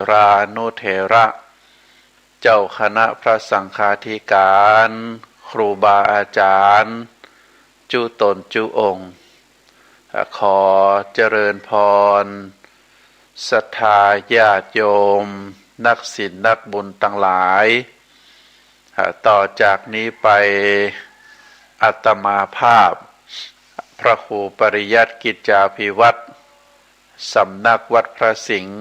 รานุเถระเจ้าคณะพระสังฆาธิการครูบาอาจารย์จุตนจุองค์ขอเจริญพรศรัทธาญาติโยมนักศีลนักบุญทั้งหลายต่อจากนี้ไปอาตมาภาพพระครูปริยัติกิจจาภิวัตรสำนักวัดพระสิงห์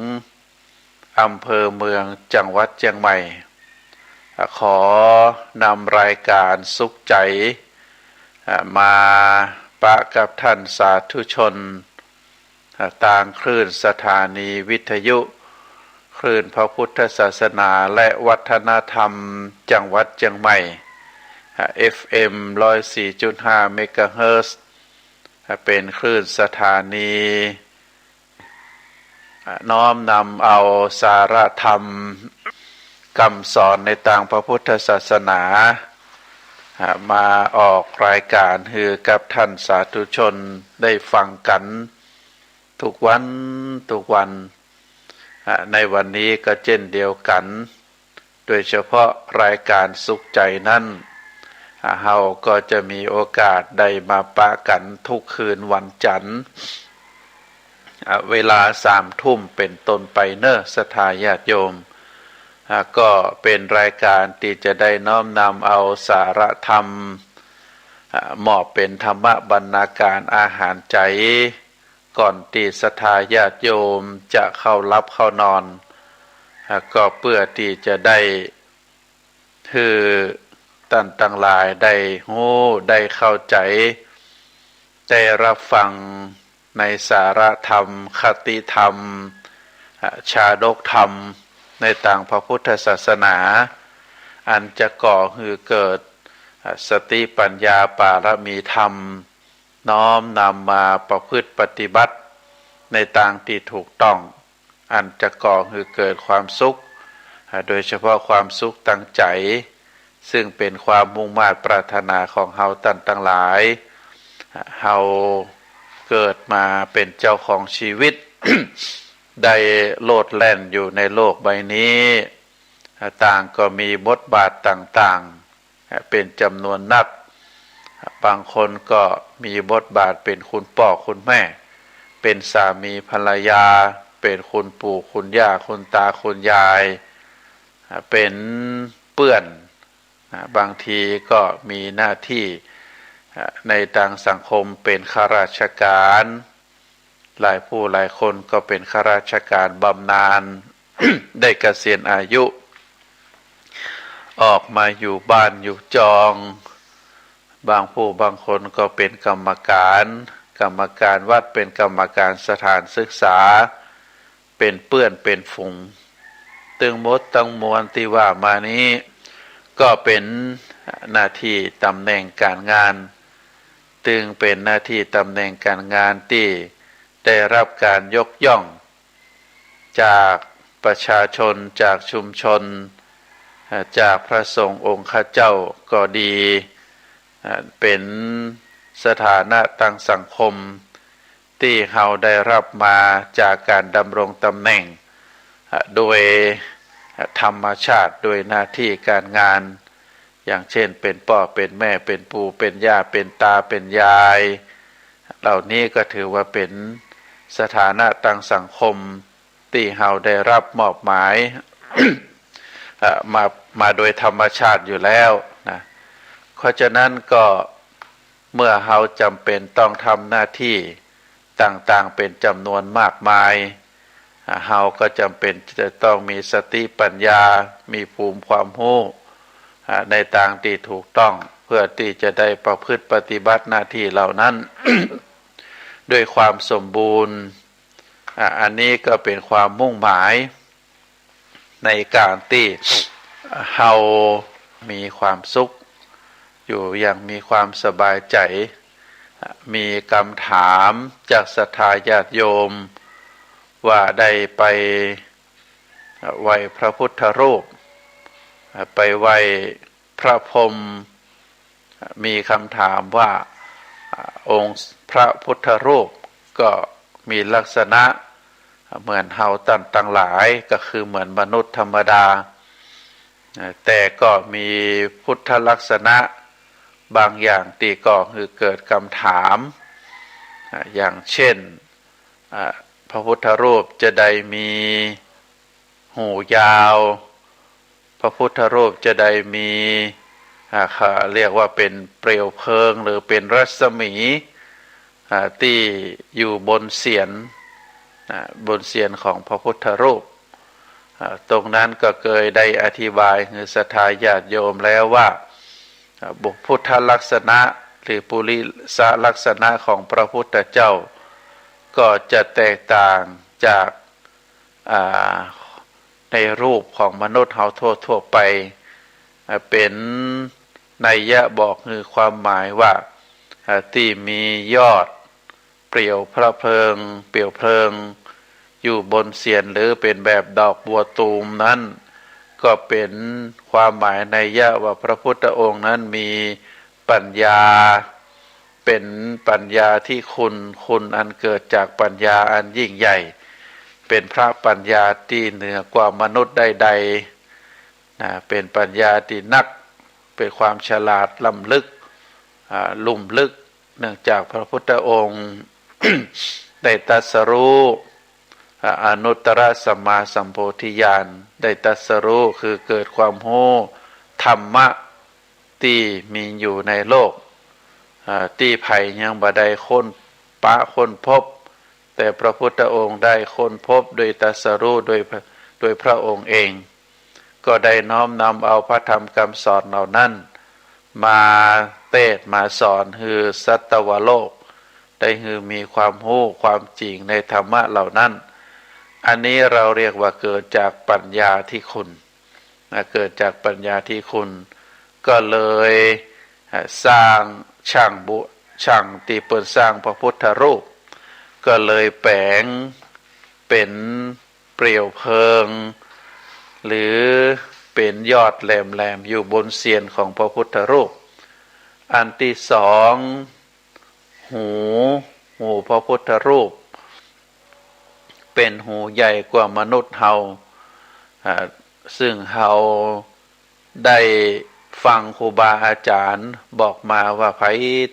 อำเภอเมืองจังหวัดเชียงใหม่ขอนำรายการสุขใจมาปะกับท่านสาธุชนต่างคลื่นสถานีวิทยุคลื่นพระพุทธศาสนาและวัฒนธรรมจังหวัดเชียงใหม่ FM 104.5 เมกะเฮิรตซ์เป็นคลื่นสถานีน้อมนำเอาสาระธรรมคำสอนในทางพระพุทธศาสนามาออกรายการให้กับท่านสาธุชนได้ฟังกันทุกวันในวันนี้ก็เช่นเดียวกันโดยเฉพาะรายการสุขใจนั้นเฮาก็จะมีโอกาสได้มาปะกันทุกคืนวันจันทร์เวลา3 ทุ่มเป็นต้นไปเนอะศรัทธาญาติโยมก็เป็นรายการที่จะได้น้อมนำเอาสาระธรรมมอบเป็นธรรมบรรณาการอาหารใจก่อนที่ศรัทธาญาติโยมจะเข้ารับเข้านอนก็เพื่อที่จะได้คือท่านทั้งหลายได้รู้ได้เข้าใจได้รับฟังในสาระธรรมคติธรรมชาดกธรรมในทางพระพุทธศาสนาอันจะก่อให้เกิดสติปัญญาปารมีธรรมน้อมนำมาประพฤติปฏิบัติในทางที่ถูกต้องอันจะก่อให้เกิดความสุขโดยเฉพาะความสุขตั้งใจซึ่งเป็นความมุ่งมา่ปรารถนาของเฮาทั้งหลายเฮาเกิดมาเป็นเจ้าของชีวิต ได้โลดแล่นอยู่ในโลกใบนี้ต่างก็มีบทบาทต่างๆเป็นจำนวนนักบางคนก็มีบทบาทเป็นคุณพ่อคุณแม่เป็นสามีภรรยาเป็นคุณปู่คุณย่าคุณตาคุณยายเป็นเพื่อนบางทีก็มีหน้าที่ในทางสังคมเป็นข้าราชการหลายผู้หลายคนก็เป็นข้าราชการบำนาญ ได้เกษียณอายุออกมาอยู่บ้านอยู่จองบางผู้บางคนก็เป็นกรรมการวัดเป็นกรรมการสถานศึกษาเป็นเปื้อนเป็นฝูงตึงหมดตั้งมวลที่ว่ามานี้ก็เป็นหน้าที่ตำแหน่งการงานตึงเป็นหน้าที่ตำแหน่งการงานที่ได้รับการยกย่องจากประชาชนจากชุมชนจากพระสงฆ์องค์ข้าเจ้าก็ดีเป็นสถานะทางสังคมที่เราได้รับมาจากการดำรงตำแหน่งโดยธรรมชาติโดยหน้าที่การงานอย่างเช่นเป็นพ่อเป็นแม่เป็นปู่เป็นย่าเป็นตาเป็นยายเหล่านี้ก็ถือว่าเป็นสถานะทางสังคมที่เราได้รับมอบหมาย มาโดยธรรมชาติอยู่แล้วนะเพราะฉะนั้นก็เมื่อเราจำเป็นต้องทำหน้าที่ต่างๆเป็นจำนวนมากมายเราก็จำเป็นจะต้องมีสติปัญญามีภูมิความรู้ในทางที่ถูกต้องเพื่อที่จะได้ประพฤติปฏิบัติหน้าที่เหล่านั้น ด้วยความสมบูรณ์อันนี้ก็เป็นความมุ่งหมายในการที่เรามีความสุขอยู่อย่างมีความสบายใจมีคำถามจากศรัทธาญาติโยมว่าได้ไปไหว้พระพุทธรูปไปไหว้พระพรหมมีคำถามว่าองค์พระพุทธรูปก็มีลักษณะ เหมือนเฮาตั้งหลายก็คือเหมือนมนุษย์ธรรมดาแต่ก็มีพุทธลักษณะบางอย่างที่ก็คือเกิดคำถามอย่างเช่นพระพุทธรูปจะได้มีหูยาวพระพุทธรูปจะได้มีเรียกว่าเป็นเปลวเพลิงหรือเป็นรัศมีที่อยู่บนเศียรของพระพุทธรูปตรงนั้นก็เคยได้อธิบายคือศรัทธาญาติโยมแล้วว่าบุคพุทธลักษณะหรือปุริสลักษณะของพระพุทธเจ้าก็จะแตกต่างจากในรูปของมนุษย์เฮาทั่วไปเป็นนัยยะบอกคือความหมายว่าที่มียอดเปลวเพลิงอยู่บนเศียรหรือเป็นแบบดอกบัวตูมนั้นก็เป็นความหมายนัยยะว่าพระพุทธองค์นั้นมีปัญญาเป็นปัญญาที่คุณอันเกิดจากปัญญาอันยิ่งใหญ่เป็นพระปัญญาที่เหนือกว่ามนุษย์ใดๆเป็นปัญญาที่นักเป็นความฉลาดล้ำลึกลุ่มลึกเนื่องจากพระพุทธองค์ ได้ตรัสรู้อนุตตรสัมมาสัมโพธิญาณได้ตรัสรู้คือเกิดความรู้ธรรมะที่มีอยู่ในโลกที่ไผ่ยังบ่ได้ค้นพบแต่พระพุทธองค์ได้ค้นพบโดยตรัสรู้โดยพระองค์เองก็ได้น้อมนำเอาพระธรรมคำสอนเหล่านั้นมาเทศน์มาสอนคือสัตวโลกได้คือมีความรู้ความจริงในธรรมะเหล่านั้นอันนี้เราเรียกว่าเกิดจากปัญญาที่คุณเกิดจากปัญญาที่คุณก็เลยสร้างช่างที่เปิดสร้างพระพุทธรูปก็เลยแปลงเป็นเปลวเพลิงหรือเป็นยอดแหลมๆอยู่บนเศียรของพระพุทธรูปอันที่สองหูพระพุทธรูปเป็นหูใหญ่กว่ามนุษย์เฮาซึ่งเฮาได้ฟังครูบาอาจารย์บอกมาว่าไผ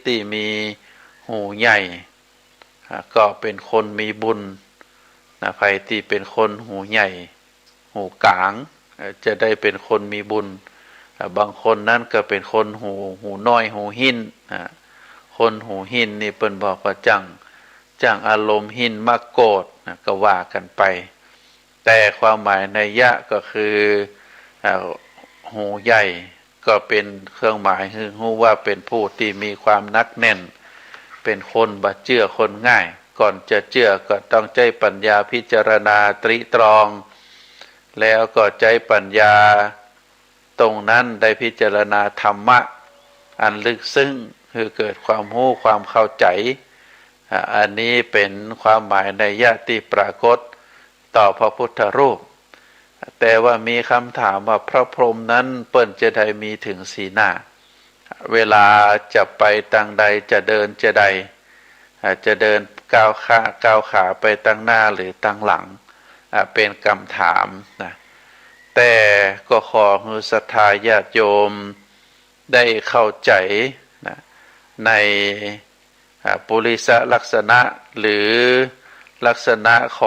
ที่มีหูใหญ่ก็เป็นคนมีบุญไผที่เป็นคนหูใหญ่หูกลางจะได้เป็นคนมีบุญบางคนนั้นก็เป็นคนหูน้อยหูหินคนหูหินนี่เปิ้นบอกว่าจังอารมณ์หินมักโกรธก็ว่ากันไปแต่ความหมายนัยยะก็คือหูใหญ่ก็เป็นเครื่องหมายคือรู้ว่าเป็นผู้ที่มีความนักแน่นเป็นคนบ่เชื่อคนง่ายก่อนจะเชื่อก็ต้องใช้ปัญญาพิจารณาตริตรองแล้วก็ใช้ปัญญาตรงนั้นได้พิจารณาธรรมะอันลึกซึ้งคือเกิดความรู้ความเข้าใจอันนี้เป็นความหมายในยะที่ปรากฏต่อพระพุทธรูปแต่ว่ามีคำถามว่าพระพรหมนั้นเปิ้นจะได้มีถึงสีหน้าเวลาจะไปทางใดจะเดินจะใดจะเดินก้าวขาไปทางหน้าหรือทางหลังเป็นคำถามนะแต่ก็ขอให้ศรัทธาญาติโยมได้เข้าใจนะในปุริสลักษณะหรือลักษณะข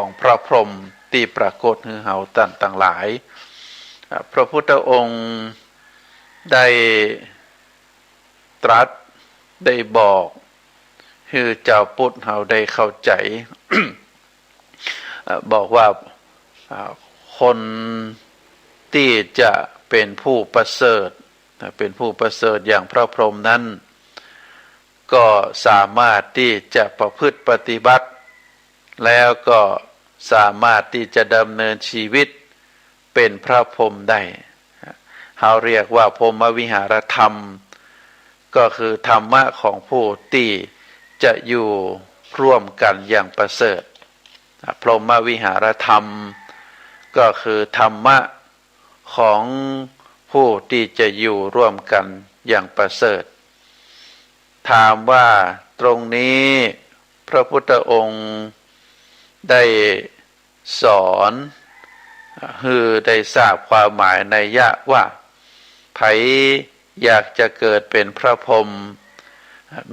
องพระพรหมที่ปรากฏให้เฮาต่างหลายพระพุทธองค์ได้ตรัสได้บอกให้เจ้าพุทธเฮาได้เข้าใจ บอกว่าคนที่จะเป็นผู้ประเสริฐอย่างพระพรหมนั้นก็สามารถที่จะประพฤติปฏิบัติแล้วก็สามารถที่จะดำเนินชีวิตเป็นพระพรหมได้เขาเรียกว่าพรหมวิหารธรรมก็คือธรรมะของผู้ที่จะอยู่ร่วมกันอย่างประเสริฐพรหมวิหารธรรมก็คือธรรมะของผู้ที่จะอยู่ร่วมกันอย่างประเสริฐถามว่าตรงนี้พระพุทธองค์ ได้สอนคือได้ทราบความหมายในยะว่าไผอยากจะเกิดเป็นพระพรหม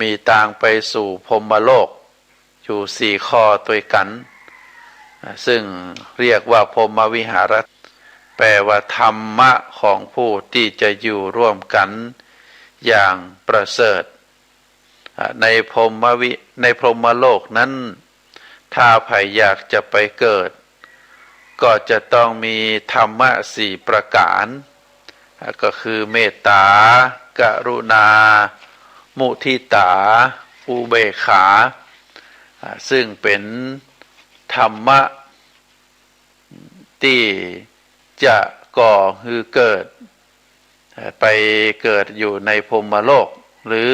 มีทางไปสู่พรหมโลกอยู่สี่ข้อตัวกันซึ่งเรียกว่าพรหมวิหารแปลว่าธรรมะของผู้ที่จะอยู่ร่วมกันอย่างประเสริฐในพรหมโลกนั้นถ้าใครอยากจะไปเกิดก็จะต้องมีธรรมะสี่ประการก็คือเมตตากรุณามุทิตาอุเบกขาซึ่งเป็นธรรมะที่จะก่อคือเกิดไปเกิดอยู่ในพรหมโลกหรือ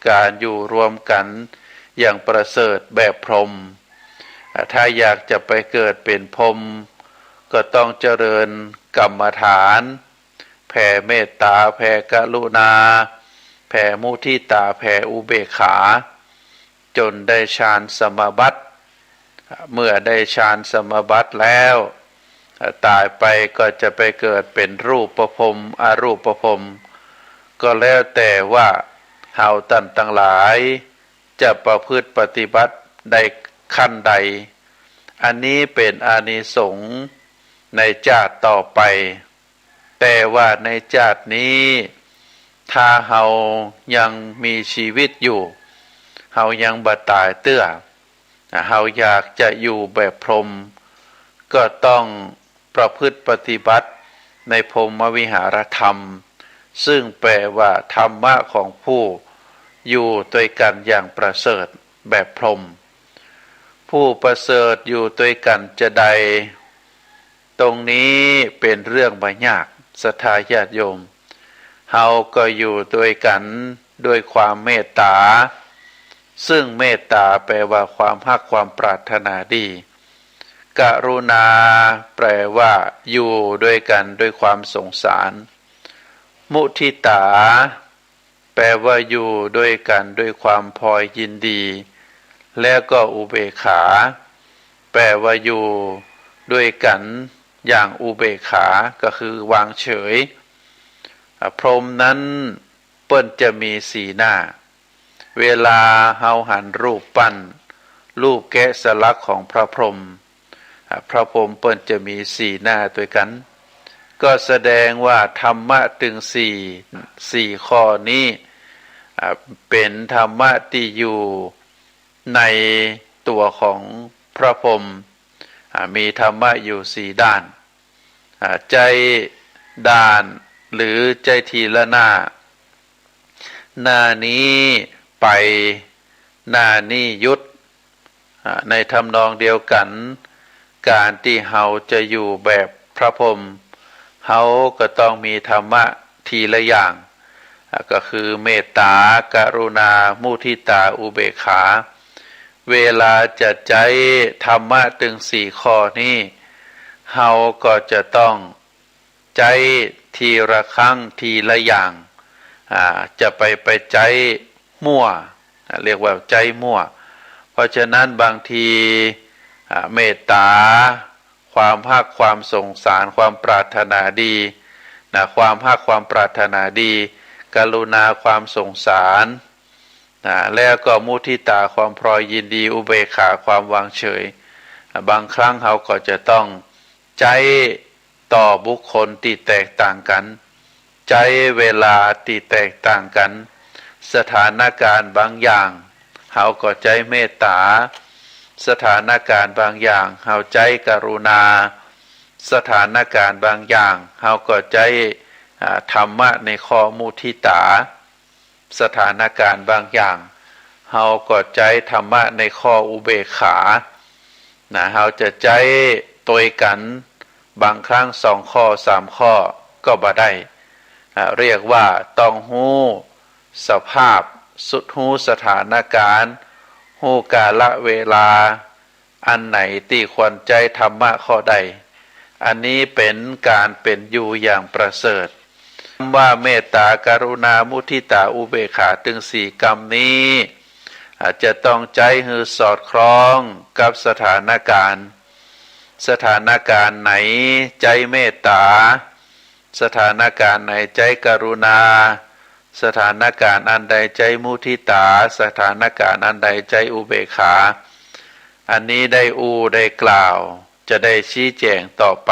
การอยู่รวมกันอย่างประเสริฐแบบพรหมถ้าอยากจะไปเกิดเป็นพรหมก็ต้องเจริญกรรมฐานแผ่เมตตาแผ่กรุณาแผ่มุทิตาแผ่อุเบกขาจนได้ฌานสมาบัติเมื่อได้ฌานสมาบัติแล้วตายไปก็จะไปเกิดเป็นรูปพรหมอรูปพรหมก็แล้วแต่ว่าเฮาท่านทั้งหลายจะประพฤติปฏิบัติได้ขั้นใดอันนี้เป็นอานิสงส์ในชาติต่อไปแต่ว่าในชาตินี้ถ้าเฮายังมีชีวิตอยู่เฮายังบ่ตายเตื้อเฮาอยากจะอยู่แบบพรหมก็ต้องประพฤติปฏิบัติในพรหมวิหารธรรมซึ่งแปลว่าธรรมะของผู้อยู่ด้วยกันอย่างประเสริฐแบบพรหมผู้ประเสริฐอยู่ด้วยกันจะใดตรงนี้เป็นเรื่องบ่ยากศรัทธาญาติโยมเฮาก็อยู่ด้วยกันด้วยความเมตตาซึ่งเมตตาแปลว่าความรักความปรารถนาดีกรุณาแปลว่าอยู่ด้วยกันด้วยความสงสารมุทิตาแปลว่าอยู่ด้วยกันด้วยความพอยินดีแล้วก็อุเบกขาแปลว่าอยู่ด้วยกันอย่างอุเบกขาก็คือวางเฉยพรหมนั้นเปิ้นจะมีสีหน้าเวลาเฮาหันรูปปั้นรูปแกะสลักของพระพรหมพระพรหมเปิ้นจะมีสีหน้าด้วยกันก็แสดงว่าธรรมะถึงสี่ข้อนี้เป็นธรรมะที่อยู่ในตัวของพระพรหมมีธรรมะอยู่สี่ด้านใจด้านหรือใจทีละหน้าหน้านี้ไปหน้านี้หยุดในทำนองเดียวกันการที่เฮาจะอยู่แบบพระพรหมเฮาก็ต้องมีธรรมะทีละอย่างก็คือเมตตากรุณามุทิตาอุเบกขาเวลาจะใจธรรมะถึงสี่ข้อนี้เฮาก็จะต้องใจทีละครั้งทีละอย่างจะไปใจมั่วเรียกว่าใจมั่วเพราะฉะนั้นบางทีเมตตาความรักความสงสารความปรารถนาดีความรักความปรารถนาดีกรุณาความสงสารแล้วก็มุทิตาความพรอยยินดีอุเบกขาความวางเฉยบางครั้งเขาก็จะต้องใจต่อบุคคลที่แตกต่างกันใจเวลาที่แตกต่างกันสถานการณ์บางอย่างเขาก็ใจเมตตาสถานการณ์บางอย่างเขาใจกรุณาสถานการณ์บางอย่างเขาก็ใจธรรมะในข้อมุทิตาสถานการณ์บางอย่างเฮาก็ใจธรรมะในข้ออุเบกขาเฮาจะใจตัวกันบางครั้ง2 ข้อ 3 ข้อก็บ่ได้เรียกว่าต้องฮู้สภาพสุดฮู้สถานการณ์ฮู้กาลเวลาอันไหนที่ควรใจธรรมะข้อใดอันนี้เป็นการเป็นอยู่อย่างประเสริฐว่าเมตตากรุณามุทิตาอุเบกขาถึง4 กรรมนี้ อาจจะต้องใจให้สอดคล้องกับสถานการณ์ไหนใจเมตตาสถานการณ์ไหนใจกรุณาสถานการณ์อันใดใจมุทิตาสถานการณ์อันใดใจอุเบกขาอันนี้ได้กล่าวจะได้ชี้แจงต่อไป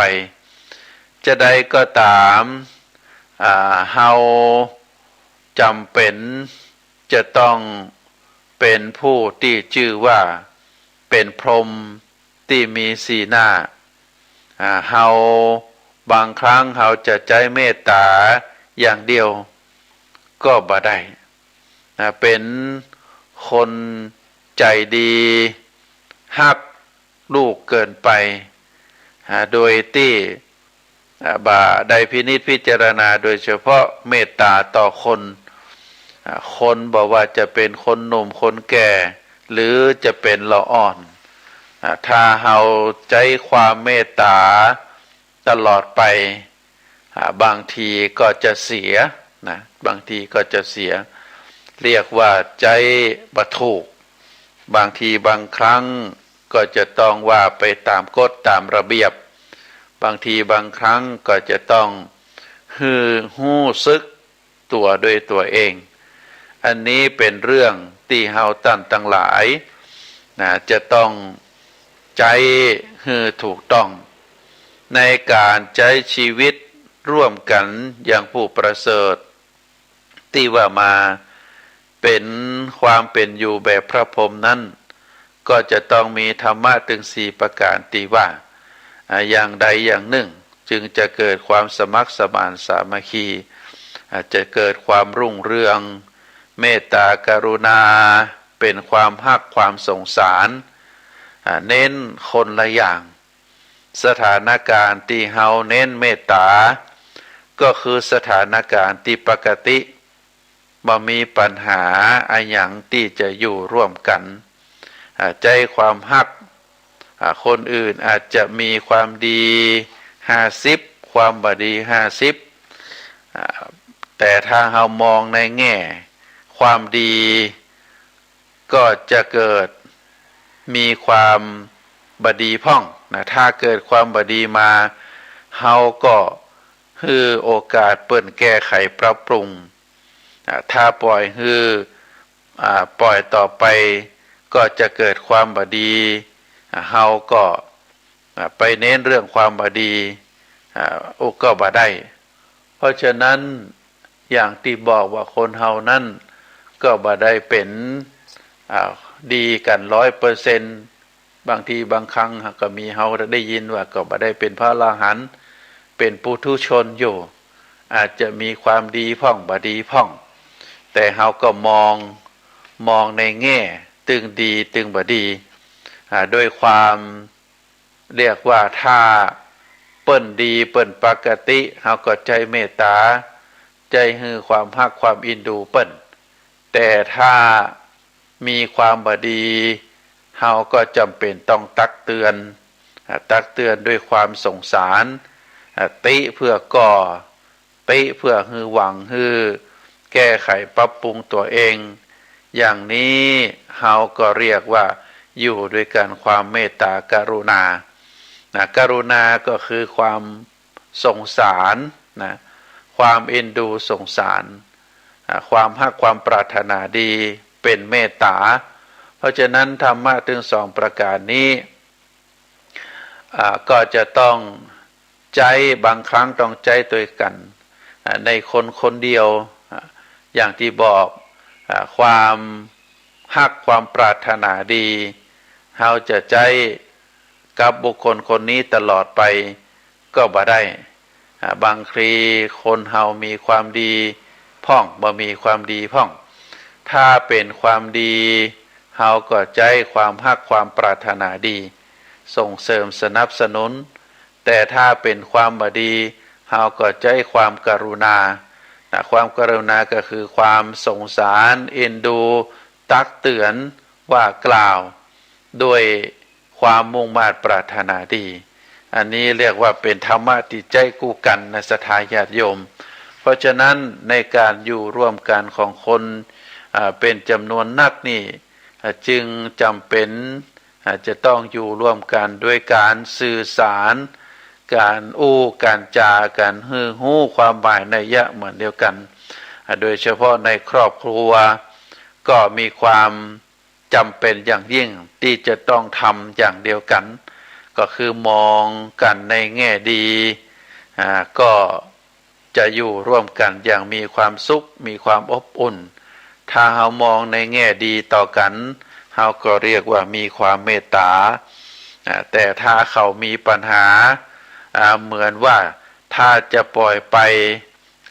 จะได้ก็ตามเฮาจำเป็นจะต้องเป็นผู้ที่ชื่อว่าเป็นพรหมที่มีสีหน้าเฮาบางครั้งเฮาจะใจเมตตาอย่างเดียวก็บ่ได้เป็นคนใจดีฮักลูกเกินไปโดยที่ได้พินิจพิจารณาโดยเฉพาะเมตตาต่อคนบอกว่าจะเป็นคนหนุ่มคนแก่หรือจะเป็นละอ่อนถ้าเฮาใจความเมตตาตลอดไปบางทีก็จะเสียนะบางทีก็จะเสียเรียกว่าใจบ่ถูกบางทีบางครั้งก็จะต้องว่าไปตามกฎตามระเบียบบางทีบางครั้งก็จะต้องหู้ซึกตัวด้วยตัวเองอันนี้เป็นเรื่องที่เฮาตั้งหลายนะจะต้องใจถูกต้องในการใช้ชีวิตร่วมกันอย่างผู้ประเสริฐที่ว่ามาเป็นความเป็นอยู่แบบพระพรหมนั้นก็จะต้องมีธรรมะถึง4ประการที่ว่าอย่างใดอย่างหนึ่งจึงจะเกิดความสมัครสมานสามัคคีจะเกิดความรุ่งเรืองเมตตากรุณาเป็นความฮักความสงสารเน้นคนละอย่างสถานการณ์ที่เฮาเน้นเมตตาก็คือสถานการณ์ที่ปกติบ่มีปัญหาอะไรอย่างที่จะอยู่ร่วมกันใจความฮักคนอื่นอาจจะมีความดี50ความบ่ดี50แต่ถ้าเฮามองในแง่ความดีก็จะเกิดมีความบดีพ่องนะถ้าเกิดความบดีมาเฮาก็ให้โอกาสเปิ้นแก้ไขปรับปรุงถ้าปล่อยต่อไปก็จะเกิดความบดีเฮาก็ไปเน้นเรื่องความบดีก็บ่ได้เพราะฉะนั้นอย่างที่บอกว่าคนเฮานั้นก็บ่ได้เป็นดีกัน100%บางทีบางครั้งก็มีเฮาได้ยินว่าก็บ่ได้เป็นพระอรหันต์เป็นปุถุชนอยู่อาจจะมีความดีพ่องบ่ดีพ่องแต่เฮาก็มองในแง่ตึงดีตึงบ่ดีด้วยความเรียกว่าถ้าเปิ้นดีเปิ้นปกติเฮาก็ใจเมตตาใจให้ความฮักความอินดูเปิ้นแต่ถ้ามีความบ่ดีเฮาก็จำเป็นต้องตักเตือนด้วยความสงสารติเพื่อก่อติเพื่อให้หวังให้แก้ไขปรับปรุงตัวเองอย่างนี้เฮาก็เรียกว่าอยู่ด้วยกันความเมตตากรุณากรุณาก็คือความสงสารนะความเอ็นดูสงสารความฮักความปรารถนาดีเป็นเมตตาเพราะฉะนั้นธรรมะถึง2ประการนี้ก็จะต้องใจบางครั้งต้องใจตัวกันในคนเดียวอย่างที่บอกความฮักความปรารถนาดีเฮาจะใจกับบุคคลคนนี้ตลอดไปก็บ่ได้บางทีคนเฮามีความดีพ่องบ่มีความดีพ่องถ้าเป็นความดีเฮาก็ใจความฮักความปรารถนาดีส่งเสริมสนับสนุนแต่ถ้าเป็นความบ่ดีเฮาก็ใจความกรุณาความกรุณาก็คือความสงสารเอ็นดูตักเตือนว่ากล่าวด้วยความมุ่งมา่ปรารถนาดีอันนี้เรียกว่าเป็นธรรมะที่ใจกู้กันในศรัทธาญาติโยมเพราะฉะนั้นในการอยู่ร่วมกันของคนเป็นจำนวนนักนี่ จึงจำเป็นจะต้องอยู่ร่วมกันด้วยการสื่อสารการการจากันฮู้ความหมายนัยยะเหมือนเดียวกันโดยเฉพาะในครอบครัวก็มีความจำเป็นอย่างยิ่งที่จะต้องทำอย่างเดียวกันก็คือมองกันในแง่ดีก็จะอยู่ร่วมกันอย่างมีความสุขมีความอบอุ่นถ้าเรามองในแง่ดีต่อกันเราก็เรียกว่ามีความเมตตาแต่ถ้าเขามีปัญหาเหมือนว่าถ้าจะปล่อยไป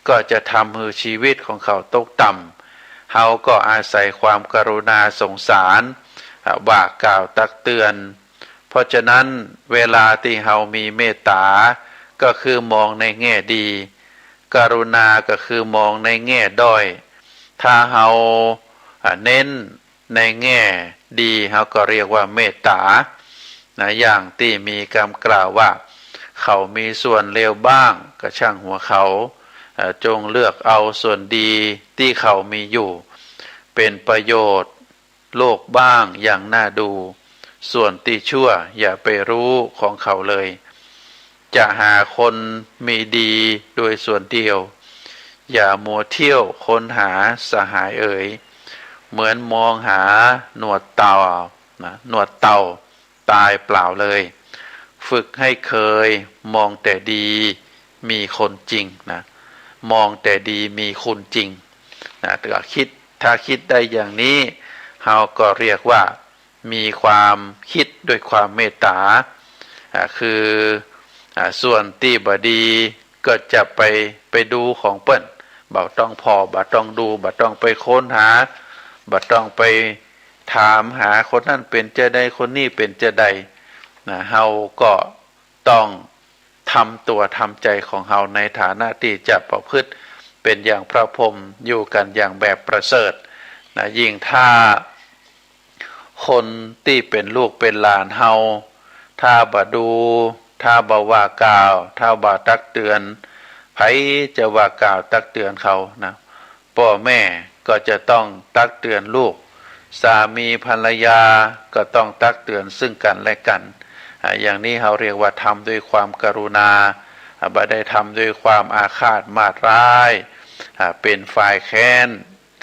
ก็จะทำให้ชีวิตของเขาตกต่ำเขาก็อาศัยความกรุณาสงสารว่ากล่าวตักเตือนเพราะฉะนั้นเวลาที่เขามีเมตตาก็คือมองในแง่ดีกรุณาก็คือมองในแง่ด้อยถ้าเขาเน้นในแง่ดีเขาก็เรียกว่าเมตตาอย่างที่มีคำกล่าวว่าเขามีส่วนเลวบ้างก็ช่างหัวเขาจงเลือกเอาส่วนดีที่เขามีอยู่เป็นประโยชน์โลกบ้างอย่างน่าดูส่วนที่ชั่วอย่าไปรู้ของเขาเลยจะหาคนมีดีโดยส่วนเดียวอย่ามัวเที่ยวค้นหาสหายเอ๋ยเหมือนมองหาหนวดเต่าหนวดเต่าตายเปล่าเลยฝึกให้เคยมองแต่ดีมีคนจริงมองแต่ดีมีคุณจริงแต่ถ้าคิดได้อย่างนี้เราก็เรียกว่ามีความคิดด้วยความเมตตาคือส่วนที่บดีก็จะไปดูของเปิ้นบ่ต้องพอบ่ต้องดูบ่ต้องไปค้นหาบ่ต้องไปถามหาคนนั้นเป็นจะใดคนนี้เป็นจะใดเฮาก็ต้องทำตัวทำใจของเฮาในฐานะที่จะประพฤติเป็นอย่างพระพรหมอยู่กันอย่างแบบประเสริฐยิ่งถ้าคนที่เป็นลูกเป็นหลานเฮาถ้าบ่ดูถ้าบ่ว่ากล่าวถ้าบ่ตักเตือนไผจะว่ากล่าวตักเตือนเขาพ่อแม่ก็จะต้องตักเตือนลูกสามีภรรยาก็ต้องตักเตือนซึ่งกันและกันอย่างนี้เขาเรียกว่าทำด้วยความกรุณาบ่ได้ทำด้วยความอาฆาตมาตร้ายเป็นฝ่ายแค้น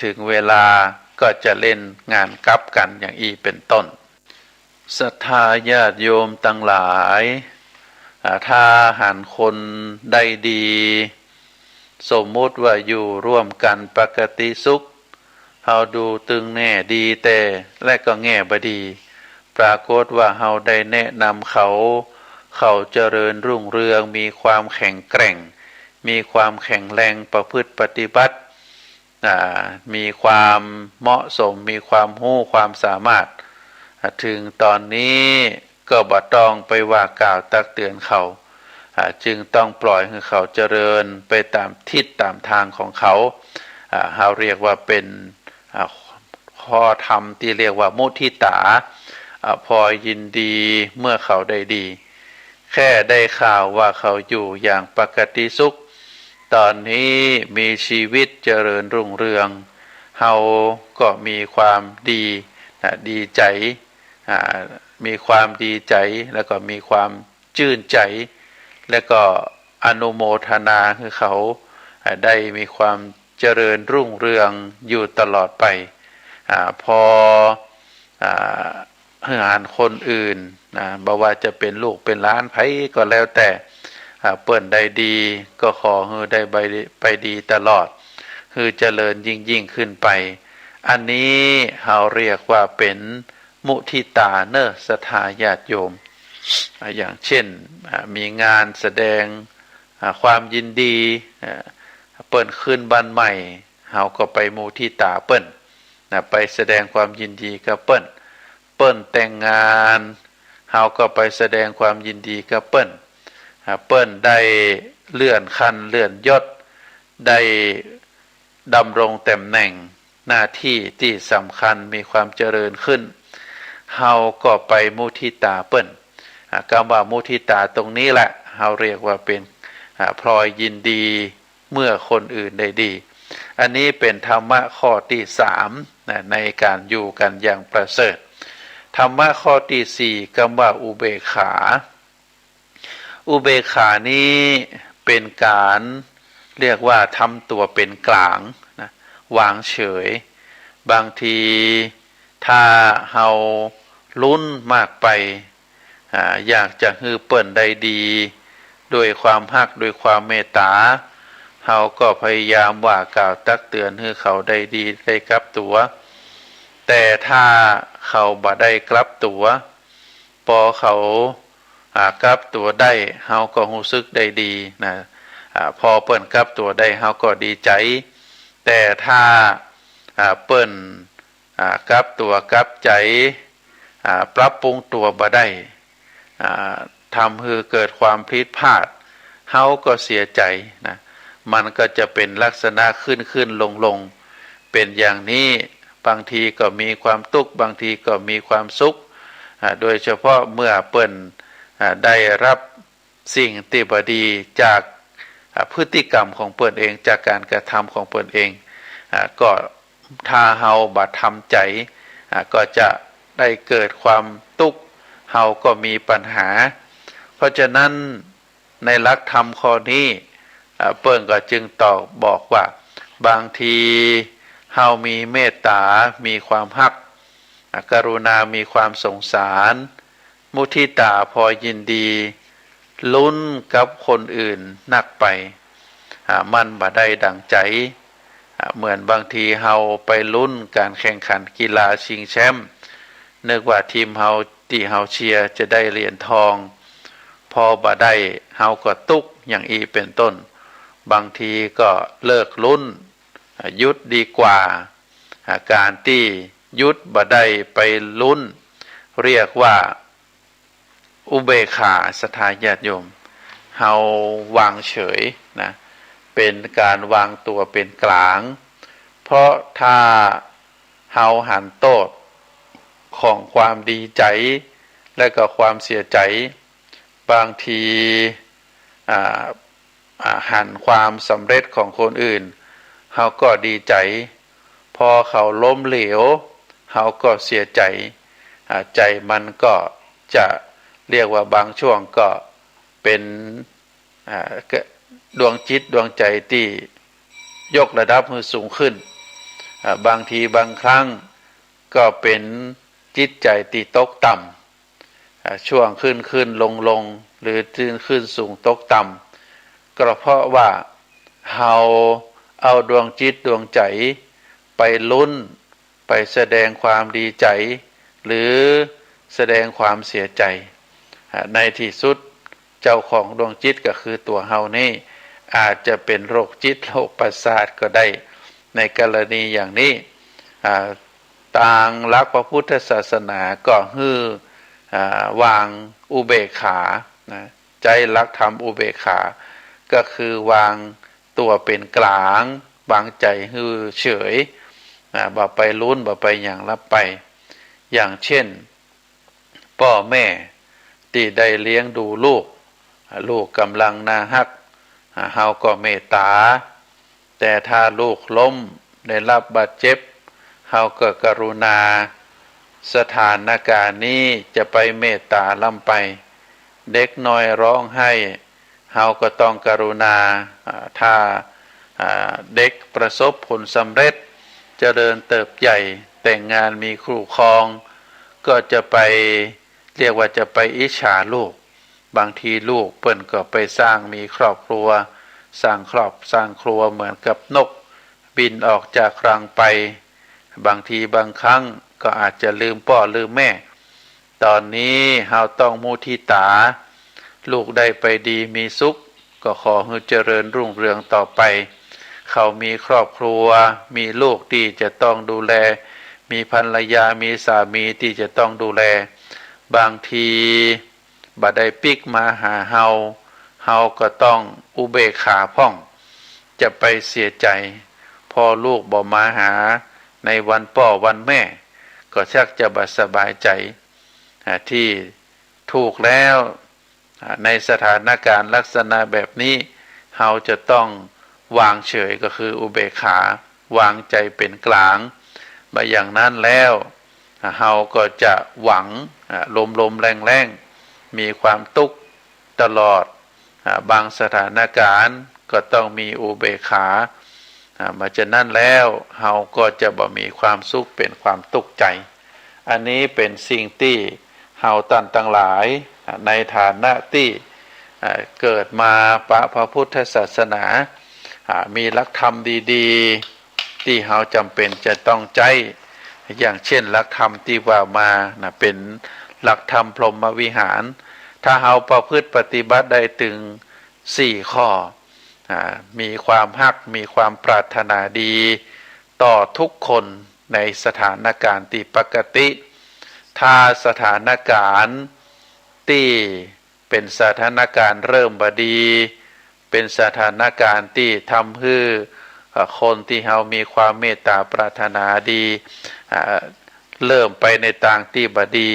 ถึงเวลาก็จะเล่นงานกับกันอย่างอีเป็นต้นศรัทธาญาติโยมทั้งหลายถ้าหันคนได้ดีสมมุติว่าอยู่ร่วมกันปกติสุขเฮาดูตึงแน่ดีแต่และก็แง่บดีปรากฏว่าเฮาได้แนะนำเขาเจริญรุ่งเรืองมีความแข็งแกร่งมีความแข็งแรงประพฤติปฏิบัติมีความเหมาะสมมีความรู้ความสามารถถึงตอนนี้ก็บ่ต้องไปว่ากล่าวตักเตือนเขาจึงต้องปล่อยให้เขาเจริญไปตามทิศตามทางของเขาเราเรียกว่าเป็นข้อธรรมที่เรียกว่ามุทิตาพอยินดีเมื่อเขาได้ดีแค่ได้ข่าวว่าเขาอยู่อย่างปกติสุขตอนนี้มีชีวิตเจริญรุ่งเรืองเฮาก็มีความดีใจมีความดีใจแล้วก็มีความชื่นใจแล้วก็อนุโมทนาคือเขาได้มีความเจริญรุ่งเรืองอยู่ตลอดไปพอหารคนอื่นบ่ว่าจะเป็นลูกเป็นหลานไผก็แล้วแต่เปิ้นได้ดีก็ขอให้ได้ไปดีตลอดคือเจริญยิ่งขึ้นไปอันนี้เราเรียกว่าเป็นมุทิตาเนอะศรัทธาญาติโยมอย่างเช่นมีงานแสดงความยินดีเปิ้นขึ้นบ้านใหม่เฮาก็ไปมุทิตาเปิ้นไปแสดงความยินดีกับเปิ้นแต่งงานเฮาก็ไปแสดงความยินดีกับเปิ้นได้เลื่อนขั้นเลื่อนยศได้ดำรงตำแหน่งหน้าที่ที่สำคัญมีความเจริญขึ้นเฮาก็ไปมุทิตาเปิ้นคำว่ามุทิตาตรงนี้แหละเฮาเรียกว่าเป็นพลอยยินดีเมื่อคนอื่นได้ดี อันนี้เป็นธรรมะข้อที่สามในการอยู่กันอย่างประเสริฐธรรมะข้อที่สี่คำว่าอุเบกขาอุเบกขานี้เป็นการเรียกว่าทำตัวเป็นกลางนะวางเฉยบางทีถ้าเฮาลุ้นมากไปอยากจะฮือเปิ้นได้ดีด้วยความฮักด้วยความเมตตาเฮาก็พยายามว่ากล่าวตักเตือนให้เขาได้ดีได้กลับตัวแต่ถ้าเขาบ่ได้กลับตัวพอเขากลับตัวได้เฮาก็รู้สึกได้ดีนะพอเปิ้นกลับตัวได้เฮาก็ดีใจแต่ถ้าเปิ้นกลับตัวกลับใจปรับปรุงตัวบ่ได้ทำให้เกิดความผิดพลาดเฮาก็เสียใจนะมันก็จะเป็นลักษณะขึ้นลงเป็นอย่างนี้บางทีก็มีความทุกข์บางทีก็มีความสุขโดยเฉพาะเมื่อเปิ้นได้รับสิ่งที่บ่ดีจากพฤติกรรมของเปิ้นเองจากการกระทำของเปิ้นเองก็ถ้าเฮาบ่ทำใจก็จะได้เกิดความทุกข์เฮาก็มีปัญหาเพราะฉะนั้นในหลักธรรมข้อนี้เปิ้นก็จึงตอบบอกว่าบางทีเฮามีเมตตามีความฮักกรุณามีความสงสารมุทิตาพอยินดีลุ้นกับคนอื่นนักไปมันบ่ได้ดังใจเหมือนบางทีเฮาไปลุ้นการแข่งขันกีฬาชิงแชมป์นึกว่าทีมเฮาที่เฮาเชียร์จะได้เหรียญทองพอบ่ได้เฮาก็ตุกอย่างอีเป็นต้นบางทีก็เลิกลุ้นยุดดีกว่าการที่ยุดบ่ได้ไปลุ้นเรียกว่าอุเบกขาศรัทธาญาติโยมเฮาวางเฉยนะเป็นการวางตัวเป็นกลางเพราะถ้าเฮาหันโทษของความดีใจและก็ความเสียใจบางทีหันความสำเร็จของคนอื่นเฮาก็ดีใจพอเขาล้มเหลวเฮาก็เสียใจใจมันก็จะเรียกว่าบางช่วงก็เป็นดวงจิตดวงใจที่ยกระดับให้สูงขึ้นบางทีบางครั้งก็เป็นจิตใจที่ตกต่ำช่วงขึ้นลงหรือขึ้นสูงตกต่ำก็เพราะว่าเฮาเอาดวงจิตดวงใจไปลุ้นไปแสดงความดีใจหรือแสดงความเสียใจในที่สุดเจ้าของดวงจิตก็คือตัวเฮานี่อาจจะเป็นโรคจิตโรคประสาทก็ได้ในกรณีอย่างนี้ต่างหลักพระพุทธศาสนาก็วางอุเบกขาใจหลักธรรมอุเบกขาก็คือวางตัวเป็นกลางวางใจเฉยบ่ไปลุ้นบ่ไปอย่างรับไปอย่างเช่นพ่อแม่ที่ได้เลี้ยงดูลูกกำลังน่าฮักเฮาก็เมตตาแต่ถ้าลูกล้มได้รับบาดเจ็บเฮาก็กรุณาสถานการณ์นี้จะไปเมตตาล้ำไปเด็กน้อยร้องไห้เฮาก็ต้องกรุณาถ้าเด็กประสบผลสำเร็จเจริญเติบใหญ่แต่งงานมีคู่ครองก็จะไปเรียกว่าจะไปอิจฉาลูกบางทีลูกเปิ้นก็ไปสร้างมีครอบครัวสร้างครรัวเหมือนกับนกบินออกจากรังไปบางทีบางครั้งก็อาจจะลืมพ่อลืมแม่ตอนนี้เฮาต้องมุทิตาลูกได้ไปดีมีสุขก็ขอให้เจริญรุ่งเรืองต่อไปเขามีครอบครัวมีลูกที่จะต้องดูแลมีภรรยามีสามีที่จะต้องดูแลบางทีบ่ได้ปิกมาหาเฮาก็ต้องอุเบกขาพ่องจะไปเสียใจพอลูกบ่มาหาในวันพ่อวันแม่ก็ชักจะบ่สบายใจที่ถูกแล้วในสถานการณ์ลักษณะแบบนี้เฮาจะต้อง วางเฉยก็คืออุเบกขาวางใจเป็นกลางมาอย่างนั้นแล้วเฮาก็จะหวังลมแรงมีความทุกข์ตลอดบางสถานการณ์ก็ต้องมีอุเบกขามาจากนั้นแล้วเฮาก็จะบ่มีความสุขเป็นความทุกข์ใจอันนี้เป็นสิ่งที่เฮาท่านทั้งหลายในฐานะที่เกิดมาพระพุทธศาสนามีหลักธรรมดีๆที่เฮาจำเป็นจะต้องใจอย่างเช่นหลักธรรมที่ว่ามาเป็นหลักธรรมพรหมวิหารถ้าเฮาประพฤติปฏิบัติได้ถึง4ข้อมีความฮักมีความปรารถนาดีต่อทุกคนในสถานการณ์ที่ปกติถ้าสถานการณ์ที่เป็นสถานการณ์เริ่มบดีเป็นสถานการณ์ที่ทำให้คนที่เฮามีความเมตตาปรารถนาดีเริ่มไปในทางที่บดี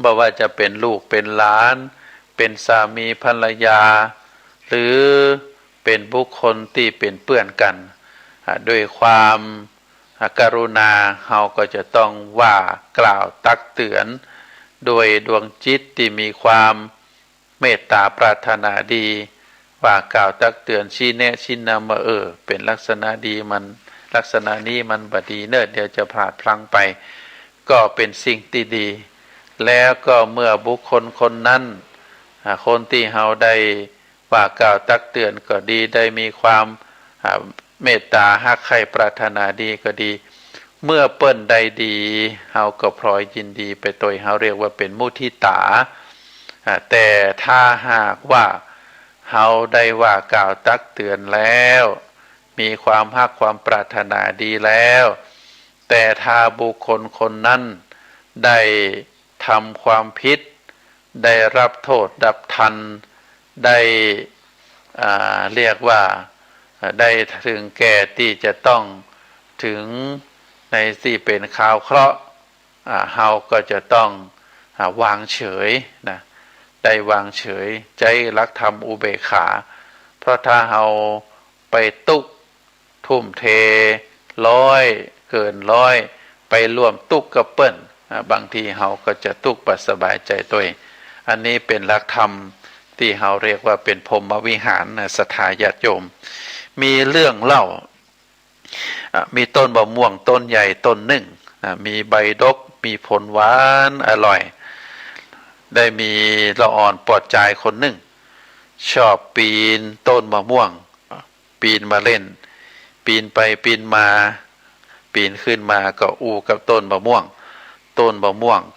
บ่ว่าจะเป็นลูกเป็นหลานเป็นสามีภรรยาหรือเป็นบุคคลที่เป็นเพื่อนกันด้วยความกรุณาเฮาก็จะต้องว่ากล่าวตักเตือนโดยดวงจิตที่มีความเมตตาปรารถนาดีว่ากล่าวตักเตือนชี้แนะชี้นำว่าเป็นลักษณะดีมันลักษณะนี้มันบ่ดีเนิ่นเดี๋ยวจะพลาดพลั้งไปก็เป็นสิ่งที่ดีแล้วก็เมื่อบุคคลคนนั้นคนที่เฮาได้ว่ากล่าวตักเตือนก็ดีได้มีความเมตตาฮักใคร่ปรารถนาดีก็ดีเมื่อเปิ้นได้ดีเฮาก็พลอยยินดีไปโดยเฮาเรียกว่าเป็นมุทิตาแต่ถ้าหากว่าเฮาได้ว่ากล่าวตักเตือนแล้วมีความฮักความปรารถนาดีแล้วแต่ถ้าบุคคลคนนั้นได้ทำความผิดได้รับโทษดับทันได้เรียกว่าได้ถึงแก่ที่จะต้องถึงในที่เป็นข่าวเคราะห์เฮาก็จะต้องวางเฉยนะได้วางเฉยใจรักธรรมอุเบกขาเพราะถ้าเฮาไปตุกทุ่มเทเกินร้อยไปร่วมตุกกับเปิ้นบางทีเฮาก็จะตุกบ่สบายใจตัวเองอันนี้เป็นหลักธรรมที่เฮาเรียกว่าเป็นพรหมวิหารศรัทธาญาติโยมมีเรื่องเล่ามีต้นมะม่วงต้นใหญ่ต้นหนึ่งมีใบดกมีผลหวานอร่อยได้มีละอ่อนปลอดใจคนหนึ่งชอบปีนต้นมะม่วงปีนมาเล่นปีนไปปีนมาปีนขึ้นมาก็อู้กับต้นมะม่วง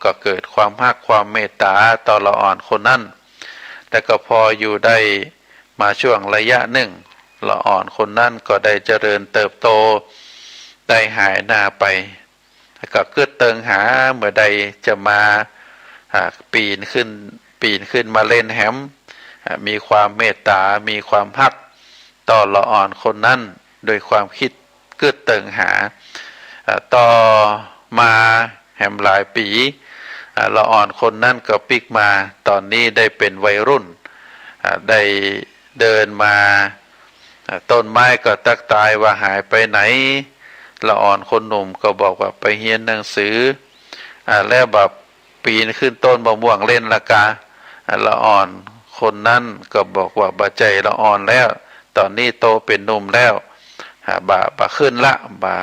ก็เกิดความฮักความเมตตาต่อละอ่อนคนนั้นแต่ก็พออยู่ได้มาช่วงระยะหนึ่งละอ่อนคนนั้นก็ได้เจริญเติบโตได้หายหน้าไปก็เกิดเติงหาเมื่อใดจะมาปีนขึ้นมาเล่นแฮมมีความเมตตามีความฮักต่อละอ่อนคนนั้นโดยความคิดเกิดเติงหาต่อมาแฮมหลายปีละอ่อนคนนั้นก็ปิกมาตอนนี้ได้เป็นวัยรุ่นได้เดินมาต้นไม้ก็ตักตายว่าหายไปไหนละอ่อนคนหนุ่มก็บอกว่าไปเรียนหนังสือแล้วแบบปีนขึ้นต้นมะม่วงเล่นละกาละอ่อนคนนั้นก็บอกว่าบาใจละอ่อนแล้วตอนนี้โตเป็นหนุ่มแล้วบ่าขึ้นละบ่า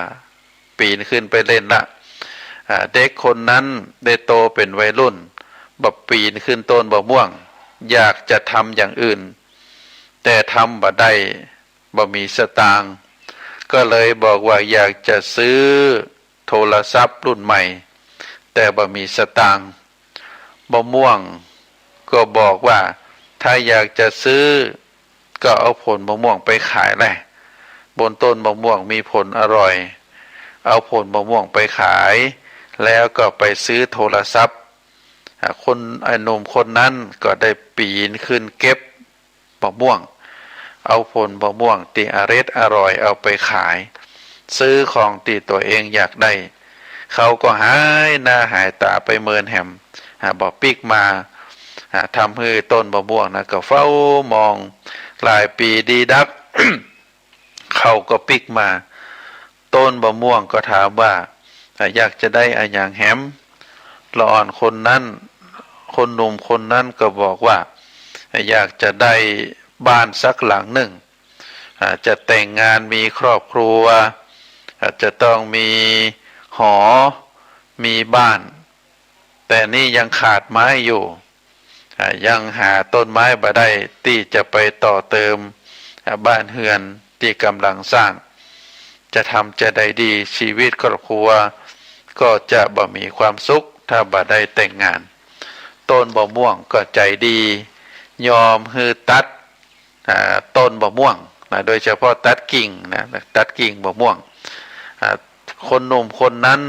ปีนขึ้นไปเล่นละเด็กคนนั้นได้โตเป็นวัยรุ่นบ่ปีนขึ้นต้นมะม่วงอยากจะทำอย่างอื่นแต่ทำบ่ได้บ่มีสตางค์ก็เลยบอกว่าอยากจะซื้อโทรศัพท์รุ่นใหม่แต่บ่มีสตางค์มะม่วงก็บอกว่าถ้าอยากจะซื้อก็เอาผลมะม่วงไปขายแหละบนต้นมะม่วงมีผลอร่อยเอาผลมะม่วงไปขายแล้วก็ไปซื้อโทรศัพท์คนไอ้หนุ่มคนนั้นก็ได้ปีนขึ้นเก็บมะม่วงเอาผลมะม่วงที่อร่อยเอาไปขายซื้อของที่ตัวเองอยากได้เขาก็หายหน้าหายตาไปเมินแหมบ่ปิกมาทำให้ต้นมะม่วงนะก็เฝ้ามองหลายปีดีดัก เขาก็ปิกมาต้นบะม่วงก็ถามว่าอยากจะได้อะอย่างแฮมละอ่อนคนนั้นคนหนุ่มคนนั้นก็บอกว่าอยากจะได้บ้านสักหลังหนึ่งจะแต่งงานมีครอบครัวจะต้องมีหอมีบ้านแต่นี่ยังขาดไม้อยู่ยังหาต้นไม้บ่ได้ที่จะไปต่อเติมบ้านเฮือนที่กำลังสร้างจะทำจะได้ดีชีวิตครอบครัวก็จะบ่มีความสุขถ้าบ่ได้แต่งงานต้นบะม่วงก็ใจดียอมฮือตัดต้นบะม่วงนะโดยเฉพาะตัดกิ่งนะตัดกิ่งบะม่วงคนหนุ่มคนนั้น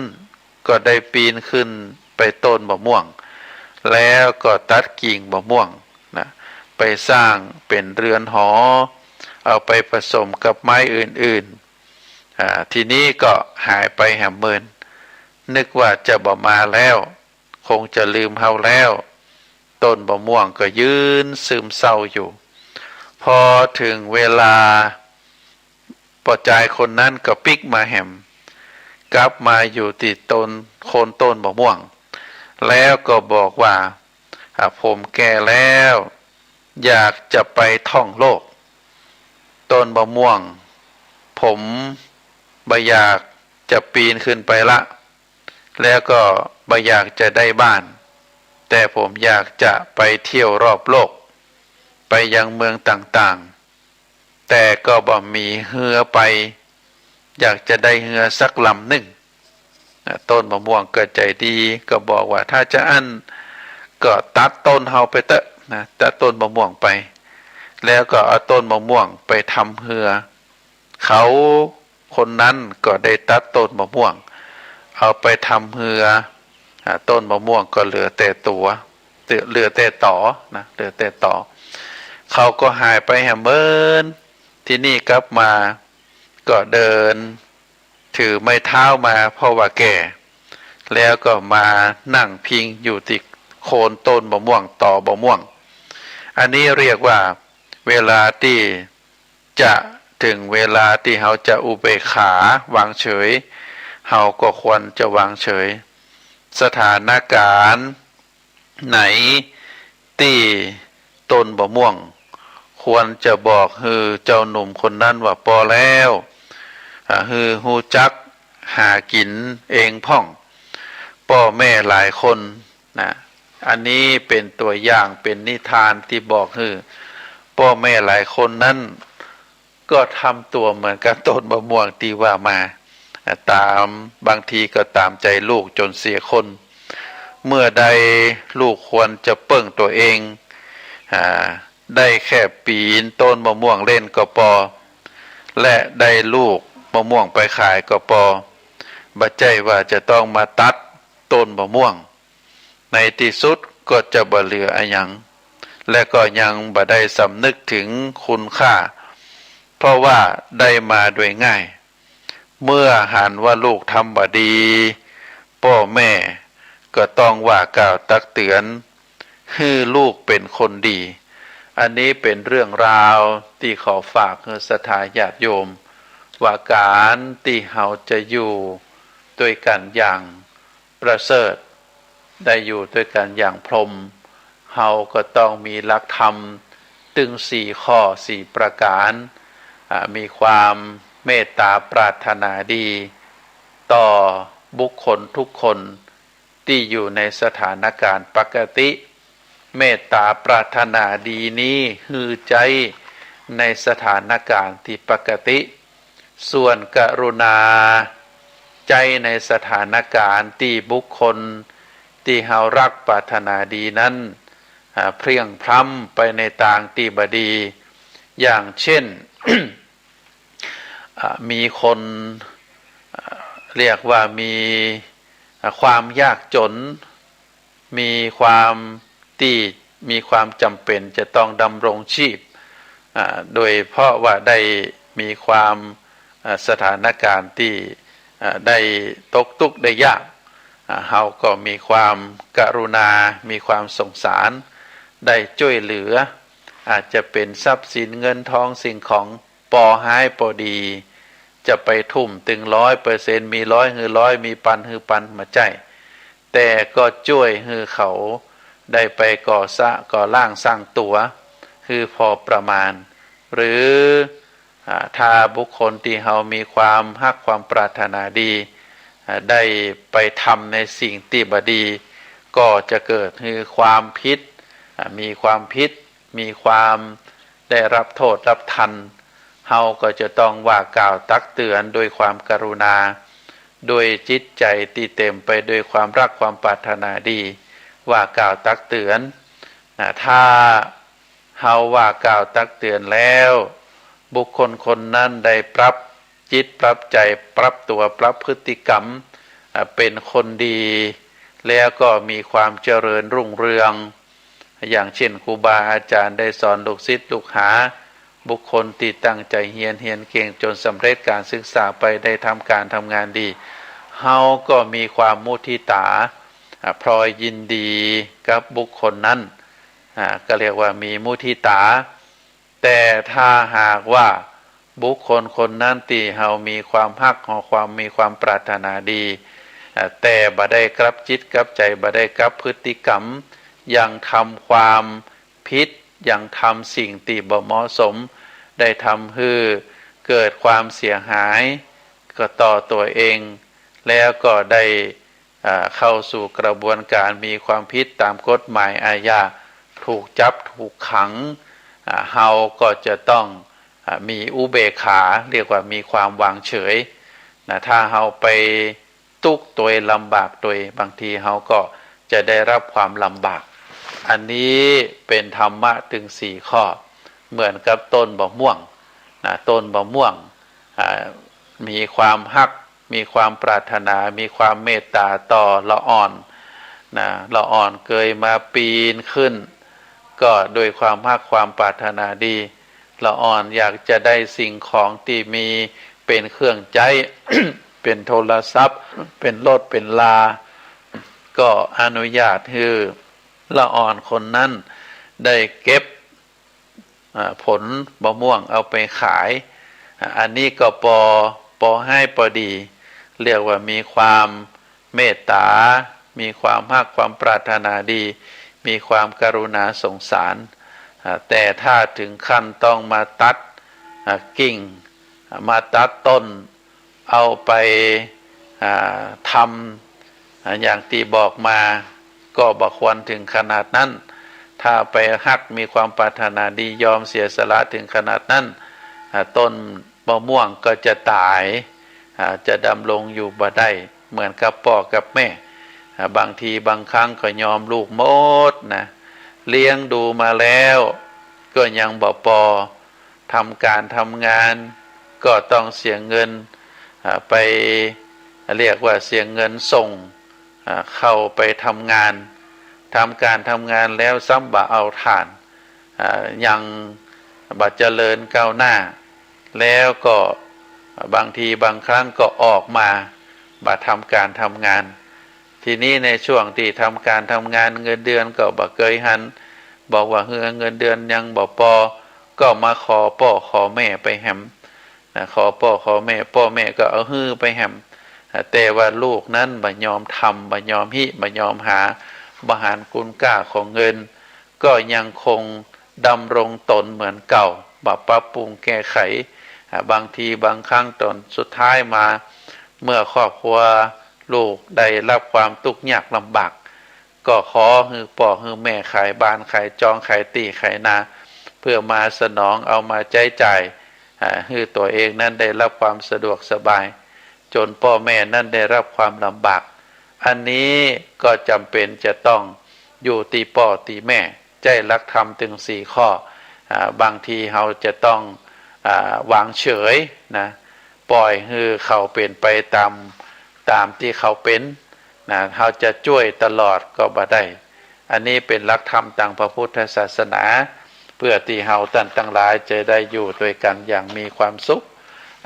ก็ได้ปีนขึ้นไปต้นบะม่วงแล้วก็ตัดกิ่งบะม่วงนะไปสร้างเป็นเรือนหอเอาไปผสมกับไม้อื่นๆทีนี้ก็หายไปแหมเมินนึกว่าจะบ่มาแล้วคงจะลืมเฮาแล้วต้นบะม่วงก็ยืนซึมเศร้าอยู่พอถึงเวลาปอจายคนนั้นก็ปิกมาแหมกลับมาอยู่ติดต้นโคนต้นบะม่วงแล้วก็บอกว่าผมแก่แล้วอยากจะไปท่องโลกต้นบะม่วงผมบ่อยากจะปีนขึ้นไปละแล้วก็บ่อยากจะได้บ้านแต่ผมอยากจะไปเที่ยวรอบโลกไปยังเมืองต่างๆแต่ก็บ่มีเรือไปอยากจะได้เรือสักลำหนึ่งต้นมะม่วงเกิดใจดีก็บอกว่าถ้าจะอั้นก็ตัดต้นเฮาไปเตอะนะตัดต้นมะม่วงไปแล้วก็เอาต้นมะม่วงไปทำเรือเขาคนนั้นก็ได้ตัดต้นมะม่วงเอาไปทำเรือต้นมะม่วงก็เหลือแต่ตัวเหลือแต่ต่อนะเหลือแต่ต่อเขาก็หายไปแหมเมินที่นี่กลับมาก็เดินถือไม้เท้ามาเพราะว่าแก่แล้วก็มานั่งพิงอยู่ที่โคนต้นมะม่วงต่อมะม่วงอันนี้เรียกว่าเวลาที่จะถึงเวลาที่เขาจะอุเบกขาวางเฉยเขาก็ควรจะวางเฉยสถานการณ์ไหนที่ต้นมะม่วงควรจะบอกฮือเจ้าหนุ่มคนนั้นว่าพอแล้วฮือฮู้จักหากินเองพ่องพ่อแม่หลายคนนะอันนี้เป็นตัวอย่างเป็นนิทานที่บอกฮือพ่อแม่หลายคนนั้นก็ทำตัวเหมือนกับต้นมะม่วงที่ว่ามาตามบางทีก็ตามใจลูกจนเสียคนเมื่อใดลูกควรจะเปิ้งตัวเองได้แค่ปีนต้นมะม่วงเล่นก็พอและได้ลูกมะม่วงไปขายก็พอบัดใจว่าจะต้องมาตัดต้นมะม่วงในที่สุดก็จะบ่เหลืออะไรยังและก็ยังบ่ได้สำนึกถึงคุณค่าเพราะว่าได้มาโดยง่ายเมื่อหันว่าลูกทำบ่ดีพ่อแม่ก็ต้องว่ากล่าวตักเตือนให้ลูกเป็นคนดีอันนี้เป็นเรื่องราวที่ขอฝากให้ศรัทธาญาติโยมว่าการที่เราจะอยู่ด้วยกันอย่างประเสริฐได้อยู่ด้วยกันอย่างพรหมเราก็ต้องมีหลักธรรมถึง4 ข้อ4 ประการมีความเมตตาปรารถนาดีต่อบุคคลทุกคนที่อยู่ในสถานการณ์ปกติเมตตาปรารถนาดีนี้ฮือใจในสถานการณ์ที่ปกติส่วนกรุณาใจในสถานการณ์ที่บุคคลที่เฮารักปรารถนาดีนั้นเพรียงพร้ำไปในทางที่บดีอย่างเช่น มีคนเรียกว่ามีความยากจนมีความที่มีความจำเป็นจะต้องดำรงชีพโดยเพราะว่าได้มีความสถานการณ์ที่ได้ตกทุกข์ได้ยากเฮาก็มีความกรุณามีความสงสารได้ช่วยเหลืออาจจะเป็นทรัพย์สินเงินทองสิ่งของป ปอหายปอดีจะไปทุ่มถึง100%มี100 มีปันมาใจแต่ก็ช่วยให้เขาได้ไปก่อร่างสร้างตัวคือพอประมาณหรือถ้าบุคคลที่เขามีความฮักความปรารถนาดีได้ไปทำในสิ่งที่บดีก็จะเกิดคือความพิษมีความพิษมีความได้รับโทษรับทันเฮาก็จะต้องว่ากล่าวตักเตือนโดยความกรุณาโดยจิตใจที่เต็มไปด้วยความรักความปรารถนาดีว่ากล่าวตักเตือนถ้าเฮาว่ากล่าวตักเตือนแล้วบุคคลคนนั้นได้ปรับจิตปรับใจปรับตัวปรับพฤติกรรมเป็นคนดีแล้วก็มีความเจริญรุ่งเรืองอย่างเช่นครูบาอาจารย์ได้สอนลูกศิษย์ลูกหาบุคคลที่ตั้งใจเรียนเก่งจนสำเร็จการศึกษาไปได้ทำการทำงานดีเฮาก็มีความมุทิตาพลอยยินดีกับบุคคลนั้นก็เรียกว่ามีมุทิตาแต่ถ้าหากว่าบุคคลคนนั้นที่เฮามีความฮักความมีความปรารถนาดีแต่บ่ได้กลับจิตกลับใจบ่ได้กลับพฤติกรรมยังทำความผิดยังทำสิ่งที่บ่เหมาะสมได้ทำให้เกิดความเสียหายก็ต่อตัวเองแล้วก็ได้เข้าสู่กระบวนการมีความผิดตามกฎหมายอาญาถูกจับถูกขังเฮาก็จะต้องมีอุเบกขาเรียกว่ามีความวางเฉยถ้าเฮาไปตุกตัวลำบากตัวบางทีเฮาก็จะได้รับความลำบากอันนี้เป็นธรรมะถึง4 ข้อเหมือนกับต้นมะม่วงต้นมะม่วงมีความฮักมีความปรารถนามีความเมตตาต่อละอ่อนละอ่อนเกยมาปีนขึ้นก็โดยความฮักความปรารถนาดีละอ่อนอยากจะได้สิ่งของที่มีเป็นเครื่องใช้ เป็นโทรศัพท์เป็นรถเป็นลาก็อนุญาตให้ละอ่อนคนนั้นได้เก็บผลมะม่วงเอาไปขายอันนี้ก็ปอให้ปอดีเรียกว่ามีความเมตตามีความฮักความปรารถนาดีมีความกรุณาสงสารแต่ถ้าถึงขั้นต้องมาตัดกิ่งมาตัดต้นเอาไปทำอย่างที่บอกมาก็บ่ควรถึงขนาดนั้นถ้าไปฮักมีความปรารถนาดียอมเสียสละถึงขนาดนั้นต้นมะม่วงก็จะตายจะดำรงอยู่บ่ได้เหมือนกับพ่อกับแม่บางทีบางครั้งก็ยอมลูกหมดนะเลี้ยงดูมาแล้วก็ยังบ่พอทำการทำงานก็ต้องเสียเงินไปเรียกว่าเสียเงินส่งเข้าไปทำงานการทำงานแล้วซ้ำบ่เอาฐานยังบ่เจริญก้าวหน้าแล้วก็บางทีบางครั้งก็ออกมาบ่ทำการทำงานทีนี้ในช่วงที่ทำการทำงานเงินเดือนก็บ่เคยหันบอกว่าเงินเดือนยังบ่พอก็มาขอพ่อขอแม่ไปแหมขอพ่อขอแม่พ่อแม่ก็เอาไปแหมแต่ว่าลูกนั้นบ่ยอมทำบ่ยอมบ่ยอมหาบ่หารคุณค่าของเงินก็ยังคงดำรงตนเหมือนเก่าบ่ปรับปรุงแก้ไขบางทีบางครั้งตอนสุดท้ายมาเมื่อครอบครัวลูกได้รับความทุกข์ยากลำบากก็ขอให้พ่อให้แม่ขายบ้านขายจองขายที่ขายนาเพื่อมาสนองเอามาใช้จ่ายให้ตัวเองนั้นได้รับความสะดวกสบายจนพ่อแม่นั้นได้รับความลำบากอันนี้ก็จำเป็นจะต้องอยู่ตีพ่อตีแม่ใจรักธรรมถึง4 ข้อบางทีเราจะต้องวางเฉยนะปล่อยให้เขาเป็นไปตามที่เขาเป็นนะเราจะช่วยตลอดก็บ่ได้อันนี้เป็นหลักธรรมทางพระพุทธศาสนาเพื่อที่เราท่านทั้งหลายจะได้อยู่ด้วยกันอย่างมีความสุข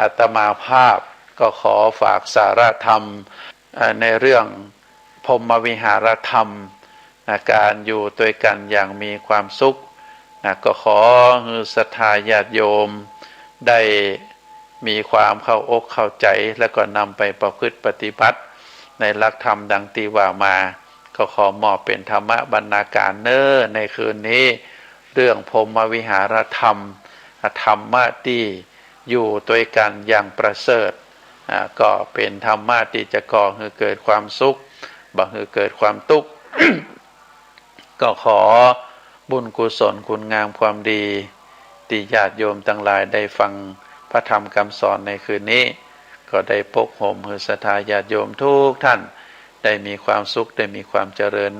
อาตมาภาพก็ขอฝากสาระธรรมในเรื่องพรหมวิหารธรรมการอยู่ด้วยกันอย่างมีความสุขก็ขอให้ศรัทธาญาติโยม ได้มีความเข้าอกเข้าใจแล้วก็นำไปประพฤติปฏิบัติในหลักธรรมดังที่ว่ามาก็ขอมอบเป็นธรรมบรรณาการในคืนนี้เรื่องพรหมวิหารธรรมธรรมะที่อยู่ด้วยกันอย่างประเสริฐก็เป็นธรรมะที่จะก่อให้เกิดความสุขบ่ให้เกิดความทุกข์ ก็ขอบุญกุศลคุณงามความดีที่ญาติโยมทั้งหลายได้ฟังพระธรรมคำสอนในคืนนี้ก็ได้ปกห่มให้ศรัทธาญาติโยมทุกท่านได้มีความสุขได้มีความเจริญ